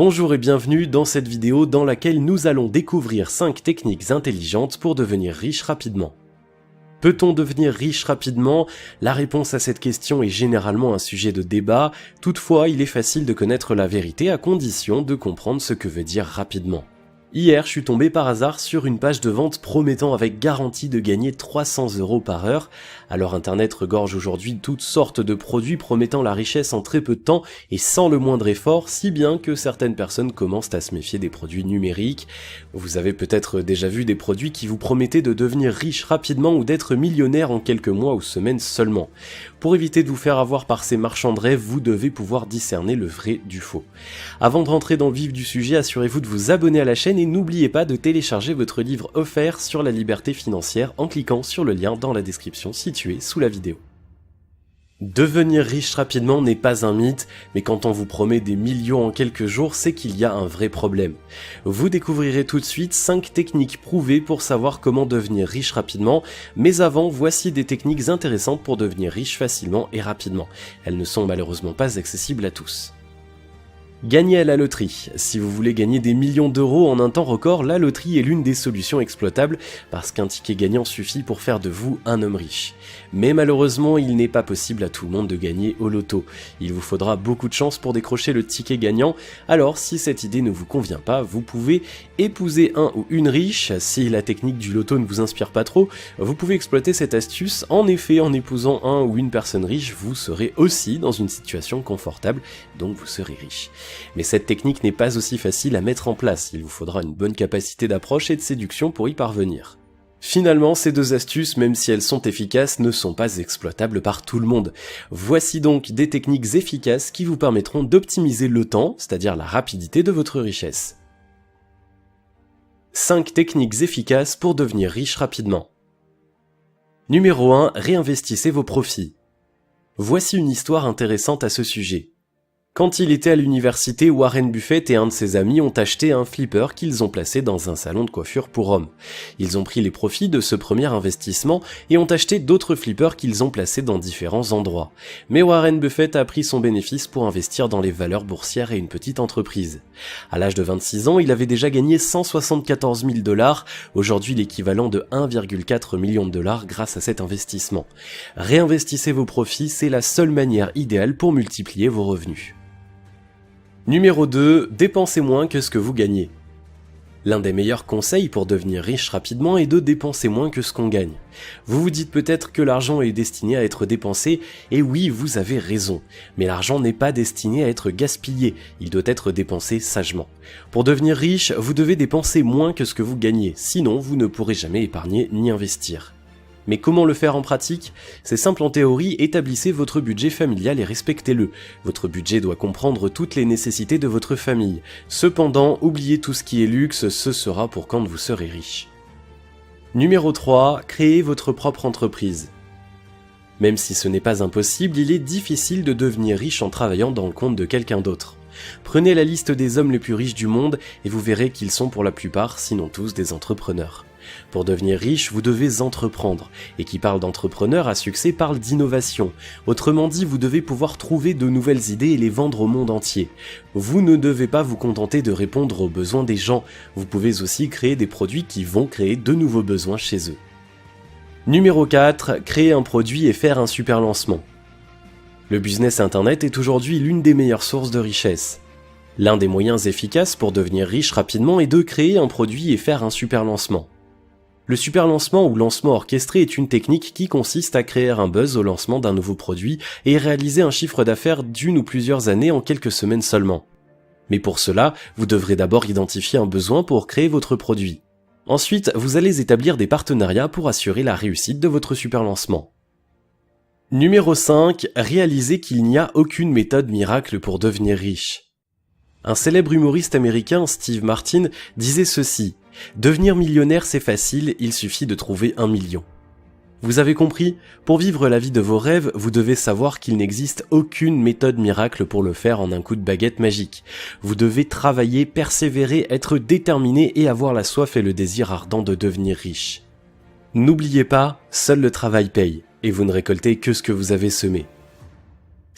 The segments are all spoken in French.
Bonjour et bienvenue dans cette vidéo dans laquelle nous allons découvrir 5 techniques intelligentes pour devenir riche rapidement. Peut-on devenir riche rapidement? La réponse à cette question est généralement un sujet de débat, toutefois il est facile de connaître la vérité à condition de comprendre ce que veut dire rapidement. Hier, je suis tombé par hasard sur une page de vente promettant avec garantie de gagner 300 € par heure. Alors Internet regorge aujourd'hui toutes sortes de produits promettant la richesse en très peu de temps et sans le moindre effort, si bien que certaines personnes commencent à se méfier des produits numériques. Vous avez peut-être déjà vu des produits qui vous promettaient de devenir riche rapidement ou d'être millionnaire en quelques mois ou semaines seulement. Pour éviter de vous faire avoir par ces marchands de rêve, vous devez pouvoir discerner le vrai du faux. Avant de rentrer dans le vif du sujet, assurez-vous de vous abonner à la chaîne et n'oubliez pas de télécharger votre livre offert sur la liberté financière en cliquant sur le lien dans la description située sous la vidéo. Devenir riche rapidement n'est pas un mythe, mais quand on vous promet des millions en quelques jours, c'est qu'il y a un vrai problème. Vous découvrirez tout de suite 5 techniques prouvées pour savoir comment devenir riche rapidement, mais avant, voici des techniques intéressantes pour devenir riche facilement et rapidement. Elles ne sont malheureusement pas accessibles à tous. Gagner à la loterie. Si vous voulez gagner des millions d'euros en un temps record, la loterie est l'une des solutions exploitables parce qu'un ticket gagnant suffit pour faire de vous un homme riche. Mais malheureusement, il n'est pas possible à tout le monde de gagner au loto. Il vous faudra beaucoup de chance pour décrocher le ticket gagnant, alors si cette idée ne vous convient pas, vous pouvez épouser un ou une riche. Si la technique du loto ne vous inspire pas trop, vous pouvez exploiter cette astuce. En effet, en épousant un ou une personne riche, vous serez aussi dans une situation confortable, donc vous serez riche. Mais cette technique n'est pas aussi facile à mettre en place, il vous faudra une bonne capacité d'approche et de séduction pour y parvenir. Finalement, ces deux astuces, même si elles sont efficaces, ne sont pas exploitables par tout le monde. Voici donc des techniques efficaces qui vous permettront d'optimiser le temps, c'est-à-dire la rapidité de votre richesse. 5 techniques efficaces pour devenir riche rapidement. Numéro 1. Réinvestissez vos profits. Voici une histoire intéressante à ce sujet. Quand il était à l'université, Warren Buffett et un de ses amis ont acheté un flipper qu'ils ont placé dans un salon de coiffure pour hommes. Ils ont pris les profits de ce premier investissement et ont acheté d'autres flippers qu'ils ont placés dans différents endroits. Mais Warren Buffett a pris son bénéfice pour investir dans les valeurs boursières et une petite entreprise. À l'âge de 26 ans, il avait déjà gagné 174 000 $, aujourd'hui l'équivalent de 1,4 million de dollars grâce à cet investissement. Réinvestissez vos profits, c'est la seule manière idéale pour multiplier vos revenus. Numéro 2. Dépensez moins que ce que vous gagnez. L'un des meilleurs conseils pour devenir riche rapidement est de dépenser moins que ce qu'on gagne. Vous vous dites peut-être que l'argent est destiné à être dépensé, et oui, vous avez raison. Mais l'argent n'est pas destiné à être gaspillé, il doit être dépensé sagement. Pour devenir riche, vous devez dépenser moins que ce que vous gagnez, sinon vous ne pourrez jamais épargner ni investir. Mais comment le faire en pratique? C'est simple en théorie, établissez votre budget familial et respectez-le. Votre budget doit comprendre toutes les nécessités de votre famille. Cependant, oubliez tout ce qui est luxe, ce sera pour quand vous serez riche. Numéro 3. Créez votre propre entreprise. Même si ce n'est pas impossible, il est difficile de devenir riche en travaillant dans le compte de quelqu'un d'autre. Prenez la liste des hommes les plus riches du monde et vous verrez qu'ils sont pour la plupart, sinon tous, des entrepreneurs. Pour devenir riche, vous devez entreprendre. Et qui parle d'entrepreneur à succès parle d'innovation. Autrement dit, vous devez pouvoir trouver de nouvelles idées et les vendre au monde entier. Vous ne devez pas vous contenter de répondre aux besoins des gens. Vous pouvez aussi créer des produits qui vont créer de nouveaux besoins chez eux. Numéro 4. Créer un produit et faire un super lancement. Le business internet est aujourd'hui l'une des meilleures sources de richesse. L'un des moyens efficaces pour devenir riche rapidement est de créer un produit et faire un super lancement. Le super lancement ou lancement orchestré est une technique qui consiste à créer un buzz au lancement d'un nouveau produit et réaliser un chiffre d'affaires d'une ou plusieurs années en quelques semaines seulement. Mais pour cela, vous devrez d'abord identifier un besoin pour créer votre produit. Ensuite, vous allez établir des partenariats pour assurer la réussite de votre super lancement. Numéro 5. Réalisez qu'il n'y a aucune méthode miracle pour devenir riche. Un célèbre humoriste américain, Steve Martin, disait ceci: « Devenir millionnaire c'est facile, il suffit de trouver 1 million. » Vous avez compris? Pour vivre la vie de vos rêves, vous devez savoir qu'il n'existe aucune méthode miracle pour le faire en un coup de baguette magique. Vous devez travailler, persévérer, être déterminé et avoir la soif et le désir ardent de devenir riche. N'oubliez pas, seul le travail paye, et vous ne récoltez que ce que vous avez semé.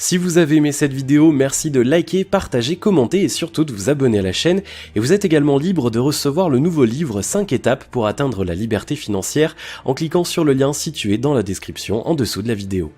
Si vous avez aimé cette vidéo, merci de liker, partager, commenter et surtout de vous abonner à la chaîne. Et vous êtes également libre de recevoir le nouveau livre 5 étapes pour atteindre la liberté financière en cliquant sur le lien situé dans la description en dessous de la vidéo.